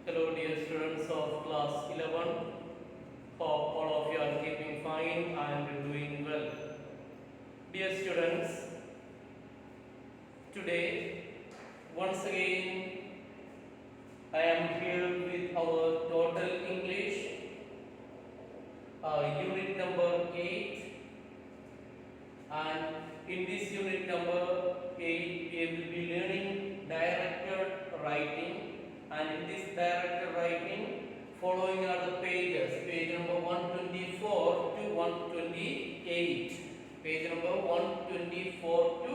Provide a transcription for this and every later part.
Hello dear students of class 11. Hope all of you are keeping fine and doing well. Dear students, today once again I am here with our total English unit number 8, and in this unit number 8 we will be learning directed writing, and in this directed writing following are the pages, page number 124 to 128, page number 124 to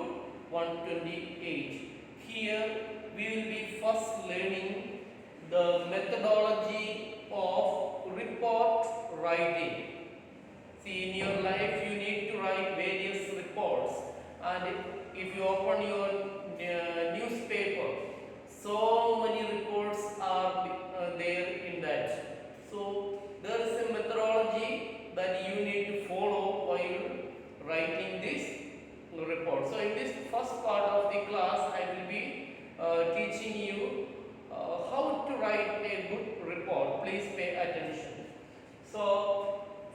128. Here we will be first learning the methodology of report writing. See, in your life you need to write various reports, and if you open your newspaper, so many reports are there in that. So there is a methodology that you need to follow while writing this report. So in this first part of the class, I will be teaching you how to write a good report. Please pay attention. So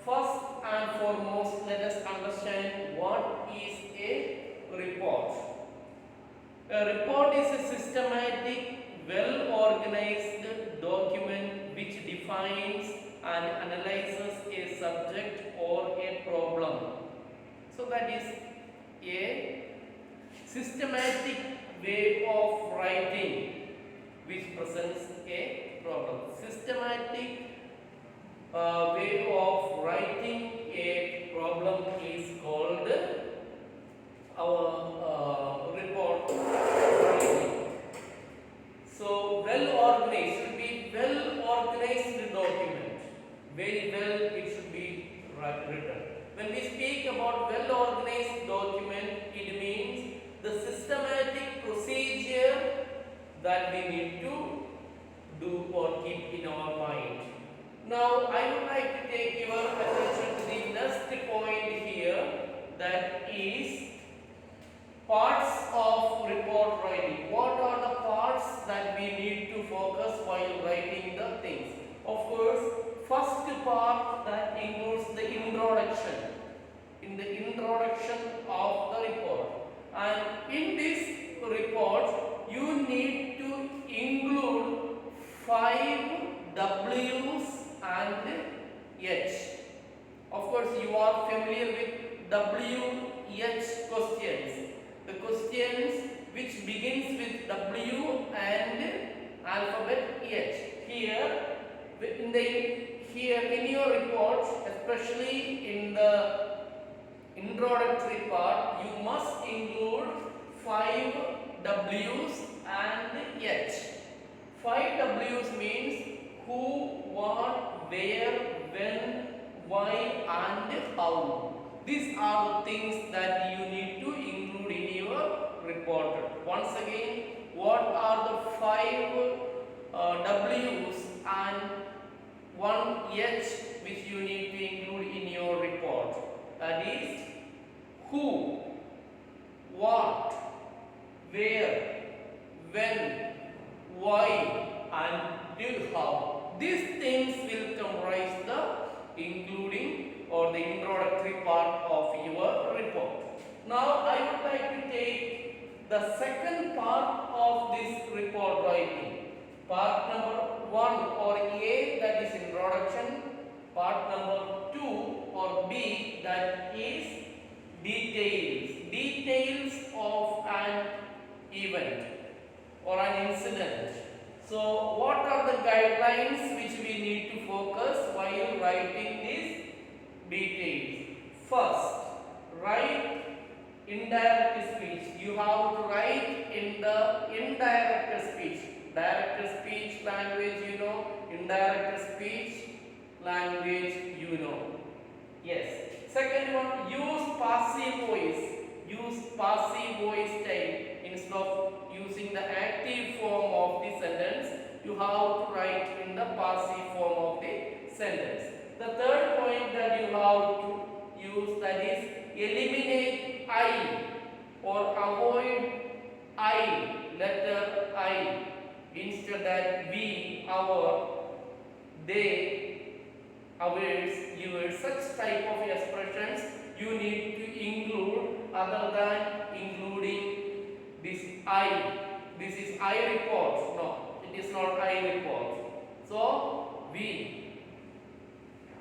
first and foremost, let us understand what is a report. A report is a systematic, well-organized document which defines and analyzes a subject or a problem. So that is a systematic way of writing which presents a problem. Systematic way of writing a problem is called our report writing. So well organized should be well organized document. Very well it should be written. When we speak about well organized document, it means the systematic procedure that we need to do or keep in our mind. Now I would like to take your attention to the next point here, that is parts of report writing. What are the parts that we need to focus while writing the things? Of course, first part that includes the introduction. In the introduction of the report, and in this report you need to include 5 W's and H. Of course, you are familiar with W-H questions. The questions which begins with W and alphabet H. Here in your report, especially in the introductory part, you must include 5 W's and H. 5 W's means who, what, where, when, why and how. These are the things that you need to include in your report. Once again, what are the 5 W's and 1 H which you need to include in your report? That is who, what, where, when, why and how. These things will comprise the including or the introductory part of your report. Now I would like to take the second part of this report writing. Part number 1 or A, that is introduction. Part number 2 or B, that is details. Details of an event or an incident. So what are the guidelines which we need to focus while writing these details? First, write indirect speech. You have to write in the indirect speech. Direct speech language you know, indirect speech language you know. Yes. Second one, use passive voice. Use passive voice type. Instead of using the active form of the sentence, you have to write in the passive form of the sentence. The third point that you have to use, that is eliminate I or avoid I, letter I. instead that we, our, they, ours, yours, such type of expressions you need to include other than including this I. This is I report. No, it is not I report. So we.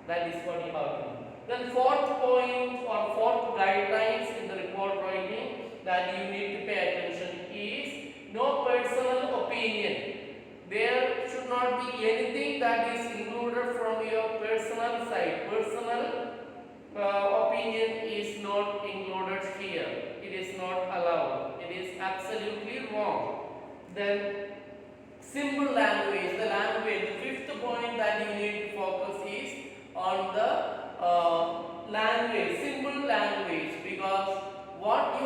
That is what you have to do. Then fourth point or fourth guidelines in the report writing that you need to pay attention is no personal opinion. There should not be anything that is included from your personal side. Personal opinion is not included here. It is not allowed. It is absolutely wrong. Then simple language. The language. The fifth point that you need to focus is on the language, simple language, because what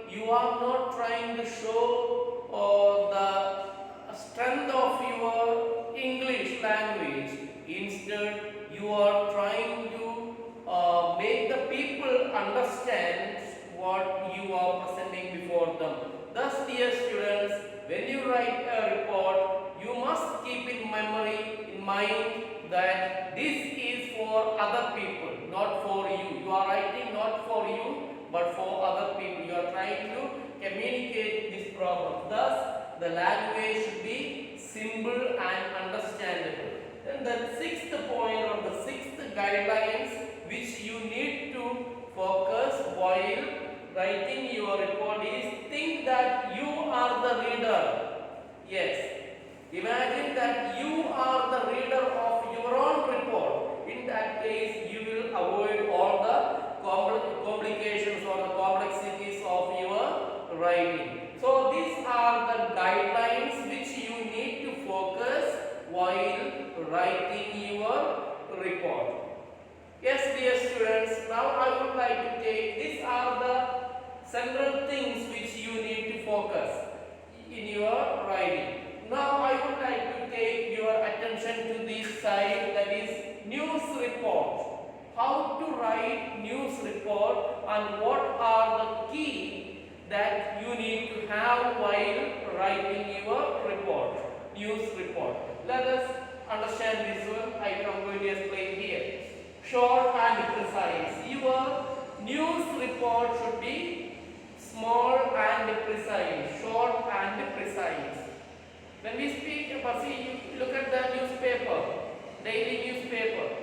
you are not trying to show the strength of your English language. Instead, you are trying to make the people understand what you are presenting before them. Thus, dear students, when you write a report, you must keep in mind that this is for other people, not for you. You are writing not for you, but for other people. You are trying to communicate this problem. Thus, the language should be simple and understandable. Then the sixth point or the sixth guidelines which you need to focus while writing your report is think that you are the reader. Yes. Imagine that you are the reader of your own report. In that case, you will avoid all the complications or the complexities of your writing. So these are the guidelines which you need to focus while writing your report. Yes, dear students, now I would like to take, these are the central things which you need to focus in your writing. Now I would like to take your attention to this side, that is news report. How to write news report and what are the key that you need to have while writing your report, news report. Let us understand this one. I am going to explain here. Short and precise. Your news report should be small and precise, short and precise. When we speak, see, look at the newspaper, daily newspaper.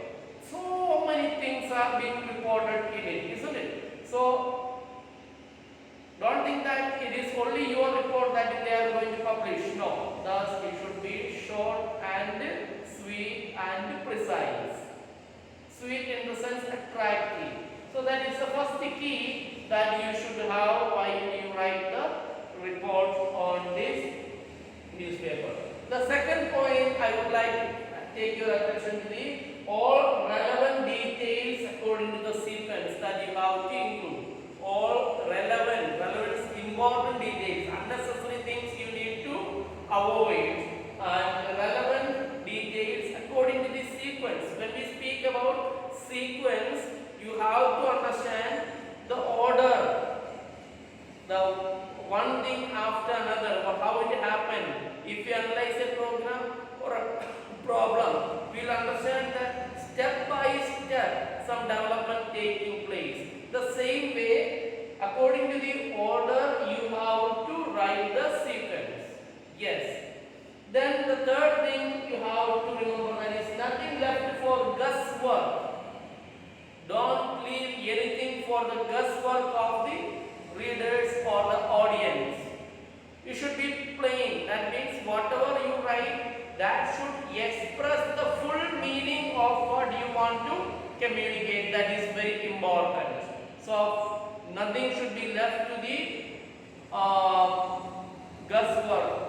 So many things are being reported in it, isn't it? So, don't think that it is only your report that they are going to publish. No, thus it should be short and sweet and precise. Sweet in the sense attractive. So that is the first key that you should have while you write the report on this newspaper. The second point I would like to take your attention to the all relevant details according to the sequence that you have to include. All relevant important details, unnecessary things you need to avoid, and relevant details according to the sequence. When we speak about sequence, you have to understand the order, the one thing after another, or how it happened. If you analyze a program or a problem, we will understand that step by step some development taking place. The same way, according to the order, you have to write the sequence. Yes. Then the third thing you have to remember, that is nothing left for guesswork. Don't leave anything for the guesswork of the readers or the audience. You should be plain. That means whatever you write, that should express the full meaning of what you want to communicate. That is very important. So nothing should be left to the guesswork.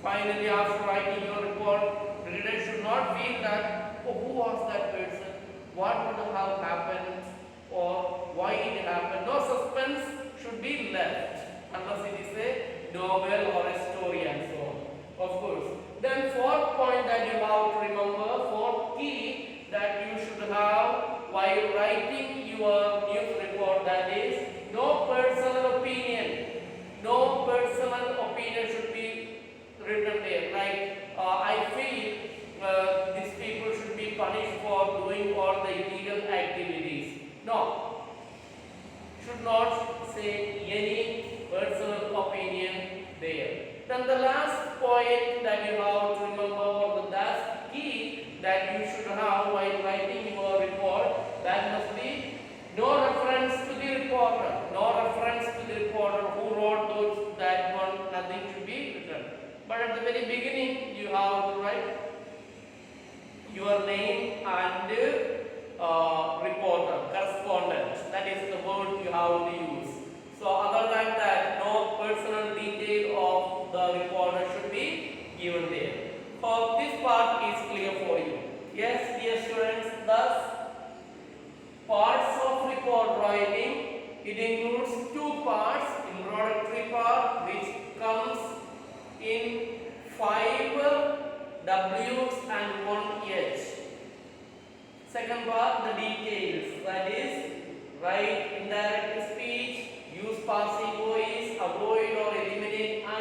Finally, after writing your report, the reader should not feel that, oh, who was that person? What would have happened? Or why it happened? No suspense should be left unless it is a novel or a story and so on. Of course. Then fourth point that you have to remember, fourth key that you should have while writing your news report, that is no personal opinion. No personal opinion should be written last point that you have to remember, or the last key that you should have while writing your report, that must be no reference to the reporter. No reference to the reporter who wrote those, that one, nothing should be written. But at the very beginning, you have to write your name and reporter, correspondent. That is the word you have to use. So other than that, no personal detail of the reporter should be given there. Hope this part is clear for you. Yes, dear students, thus parts of report writing, it includes two parts. Introductory part, which comes in 5 W's and 1 H. Second part, the details, that is write indirect speech, use passive voice, avoid or eliminate I,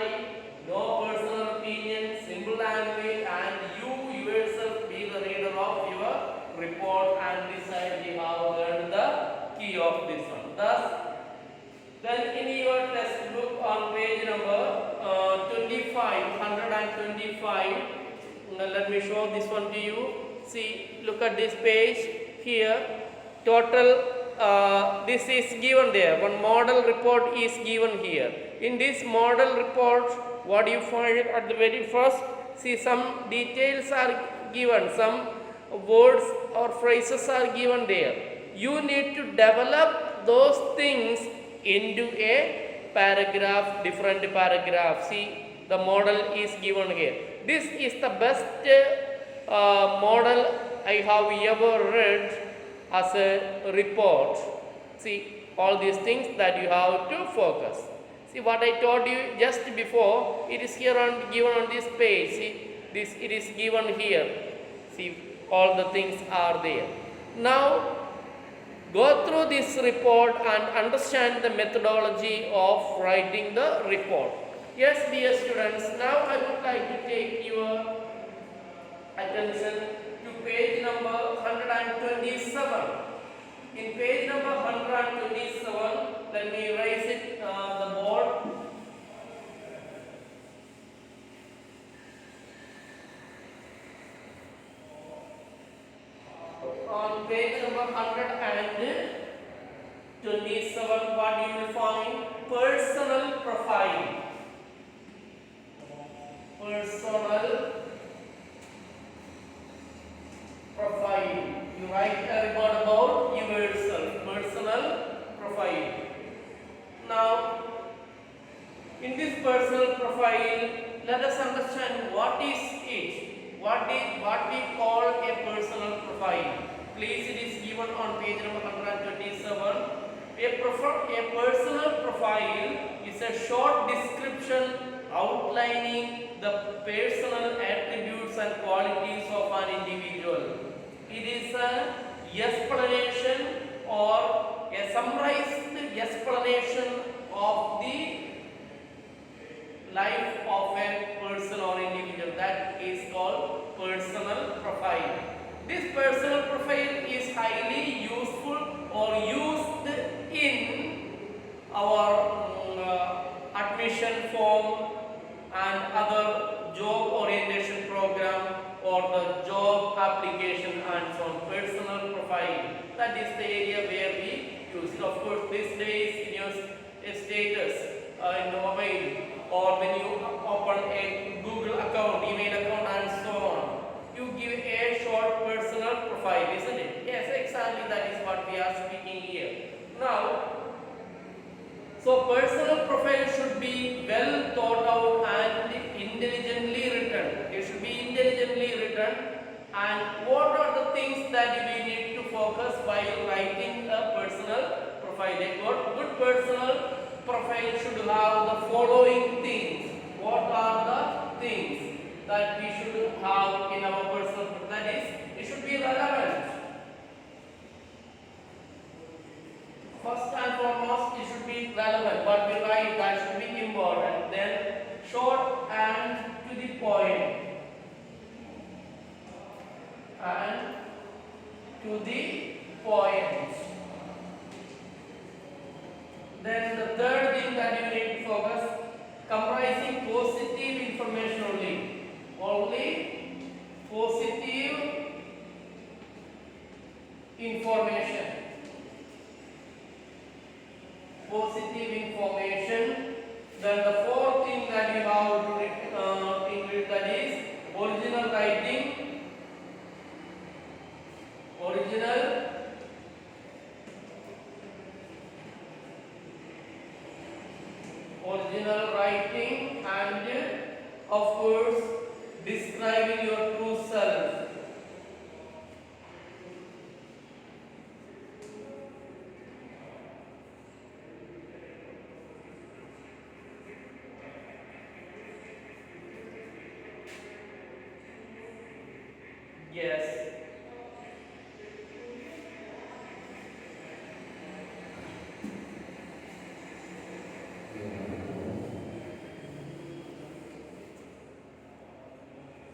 no personal opinion, simple language, and you yourself be the reader of your report, and this side we have learned the key of this one. Thus, then in your textbook on page number 125, let me show this one to you. See, look at this page here. Total, this is given there. One model report is given here. In this model report, what you find at the very first, see, some details are given, some words or phrases are given there. You need to develop those things into a paragraph, different paragraph. See, the model is given here. This is the best model I have ever read as a report. See, all these things that you have to focus. See, what I told you just before, it is here on, given on this page. See, this, it is given here. See, all the things are there. Now, go through this report and understand the methodology of writing the report. Yes, dear students, now I would like to take your attention to page number 127. In page number 127, let me erase it, the board. On page number 127, what you will find? Personal profile. Personal profile. You write a report about yourself. Personal profile. Now, in this personal profile, let us understand what is it. What we call a personal profile. Please, it is given on page number 127. A personal profile is a short description outlining the personal attributes and qualities of an individual. It is an explanation or a summarized explanation of the life of a person or individual. That is called personal profile. This personal profile is highly useful or used in our admission form and other job orientation program or the job application and so on. Personal profile, that is the area where we use it. Of course, these days in your status in the mobile, or when you open a Google account, email account and so on, you give a short personal profile, isn't it? Yes, exactly, that is what we are speaking here. Now, so personal profile should be well thought out and intelligently written. It should be intelligently written. And what are the things that we need to focus while writing a personal profile? A good personal profile should have the following things. What are the things that we should have in our personal profile? That is, it should be relevant. First and foremost, it should be relevant. What we write, that should be important. Then short and to the point. And to the point. Then the third thing that you need to focus, comprising positive information only. Only positive information. Positive information. Then the fourth thing that you have to include, that is original writing. Original writing, and of course describing your true self. Yes.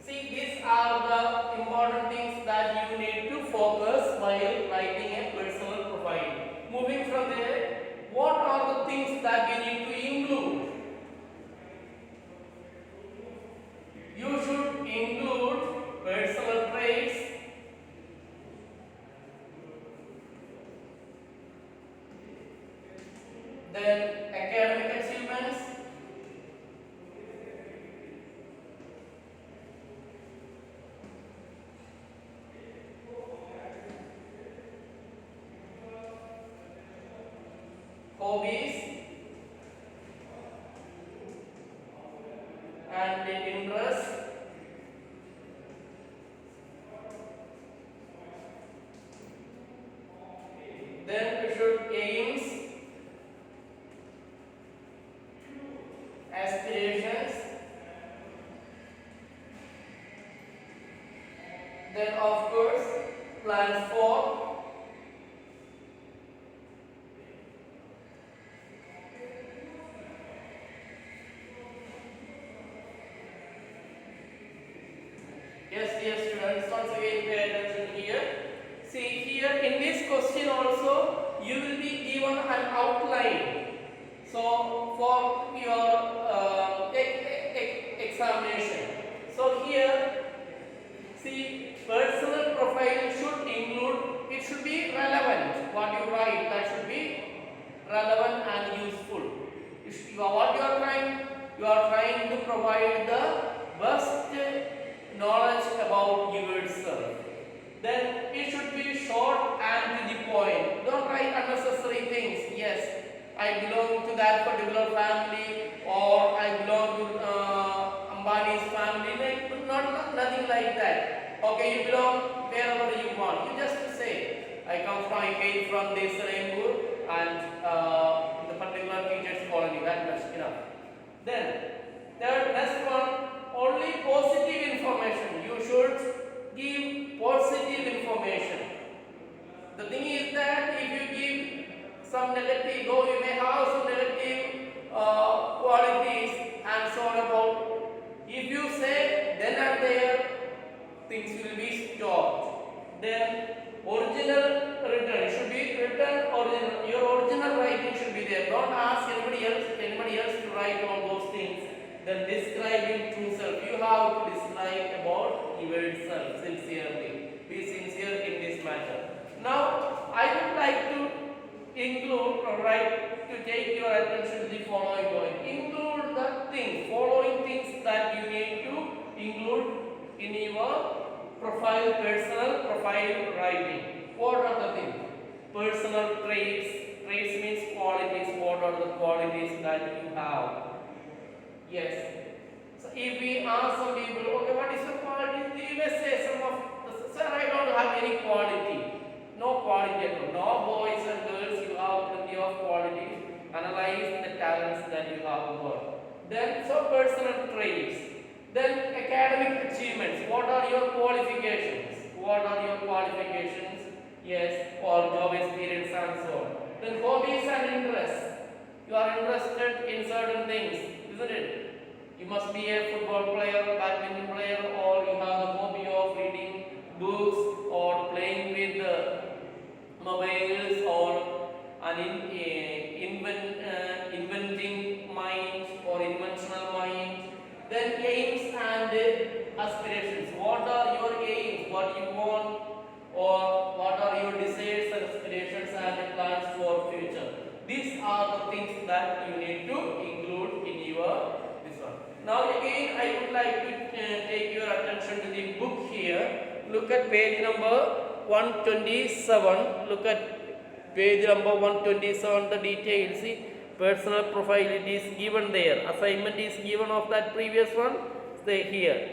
See, these are the important things that you need to focus while writing a personal profile. Moving from there, what are the things that we need to include? You should include personal traits, then academic achievements, hobbies, and interests. Then we should aims, aspirations, then of course plans for, yes, dear students, once again pay attention here. See, here in this question also you will be given an outline. So for your examination. So here, see, personal profile should include, it should be relevant. What you write, that should be relevant and useful. What you are trying to provide the best knowledge about yourself. Then it should be short and to the point. Don't write unnecessary things. Yes, I belong to that particular family, or I belong to Ambani's family. Nothing like that. Okay, you belong wherever you want. You just say, I came from this Rainbow and the particular teacher's colony. That much enough. Then, third, next one, only positive information. You should give positive information. The thing is that if you give some negative, though you may have some negative qualities and so on about, if you say then and there, things will be stopped. Then original written should be written original. Your original writing should be there. Don't ask anybody else to write all those things. Then describing true self. You have to describe about yourself sincerely. Be sincere in this matter. Now I would like to include to take your attention to the following point. Include the things, following things that you need to include in your profile, personal profile writing. What are the things? Personal traits. Traits means qualities. What are the qualities that you have? Yes. So if we ask some people, okay, what is your quality? They may say some of, sir, I don't have any quality. No quality at all. No, boys and girls, you have plenty of qualities. Analyze the talents that you have got. Then, so personal traits. Then academic achievements. What are your qualifications? What are your qualifications? Yes, or job experience and so on. Then hobbies and interests. You are interested in certain things, isn't it? You must be a football player, badminton player, or you have the hobby of reading books or playing with mobiles, or an inventing mind or inventional mind. Then aspirations. What are your aims? What you want, or what are your desires and aspirations and plans for future? These are the things that you need to include in your this one. Now again, I would like to take your attention to the book here. Look at page number 127. Look at page number 127. The details. See, personal profile it is given there. Assignment is given of that previous one. Stay here.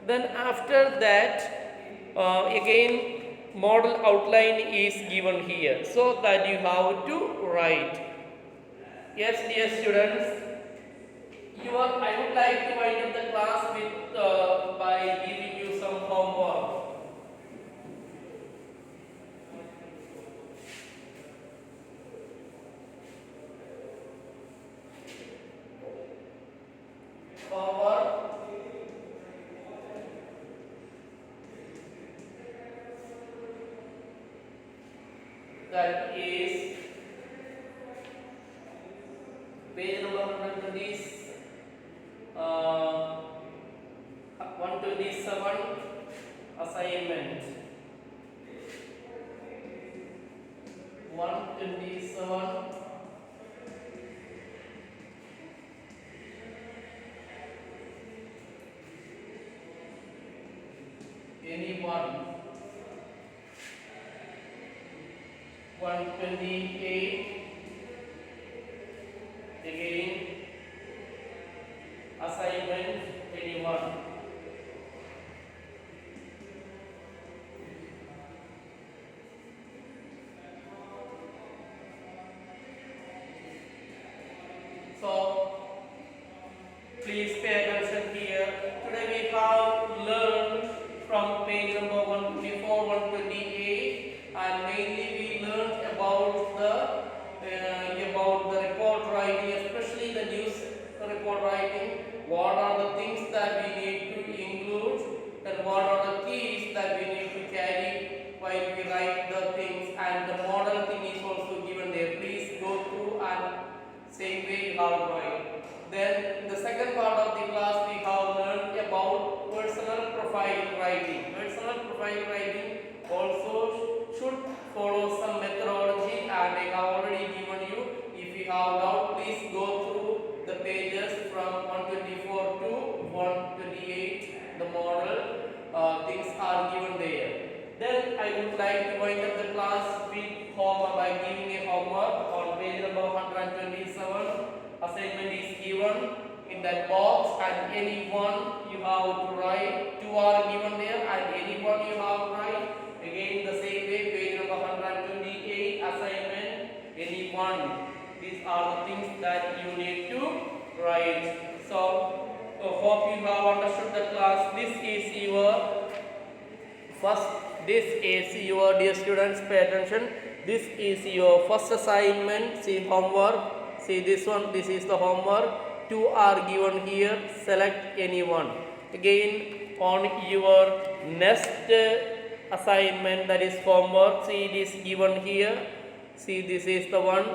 Then after that, again model outline is given here, so that you have to write. Yes, dear students, I would like to wind up the class with by giving you some homework. Homework. That is page number 127 assignment. 127 anyone. 128 again assignment anyone. So please pay attention here. Today we have learned from page number 124, 128, and mainly we learned about the report writing, especially the news report writing. What are the things that we need to include, and what are the keys that we need to carry while we write the things, and the model thing is also given there. Please go through and same way you have to write. Then in the second part of the class we have learned about personal profile writing. Personal profile writing also should follow some methodology, and I have already given you. If you have doubt, please go through the pages from 124 to 128. The model things are given there. Then I would like to wind up the class with homework by giving a homework on page number 127. Assignment is given in that box, and any one you have to write. Two are given there, and any one you have to write. Again the same way, page number 128 assignment any one. These are the things that you need to write. So hope you have understood the class. This is your dear students, pay attention. This is your first assignment. See homework. See this one. This is the homework. Two are given here. Select any one. Again on your next assignment, that is homework. See it is given here. See this is the one.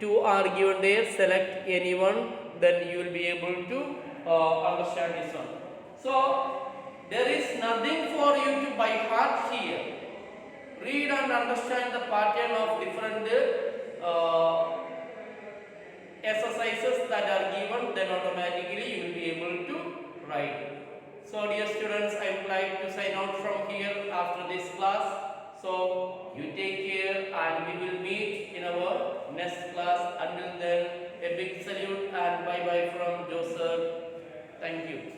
Two are given there. Select any one. Then you will be able to understand this one. So there is nothing for you to by heart here. Read and understand the pattern of different exercises that are given, then automatically you will be able to write. So dear students, I would like to sign out from here after this class. So you take care, and we will meet in our next class. Until then, a big salute and bye bye from Joseph. Thank you.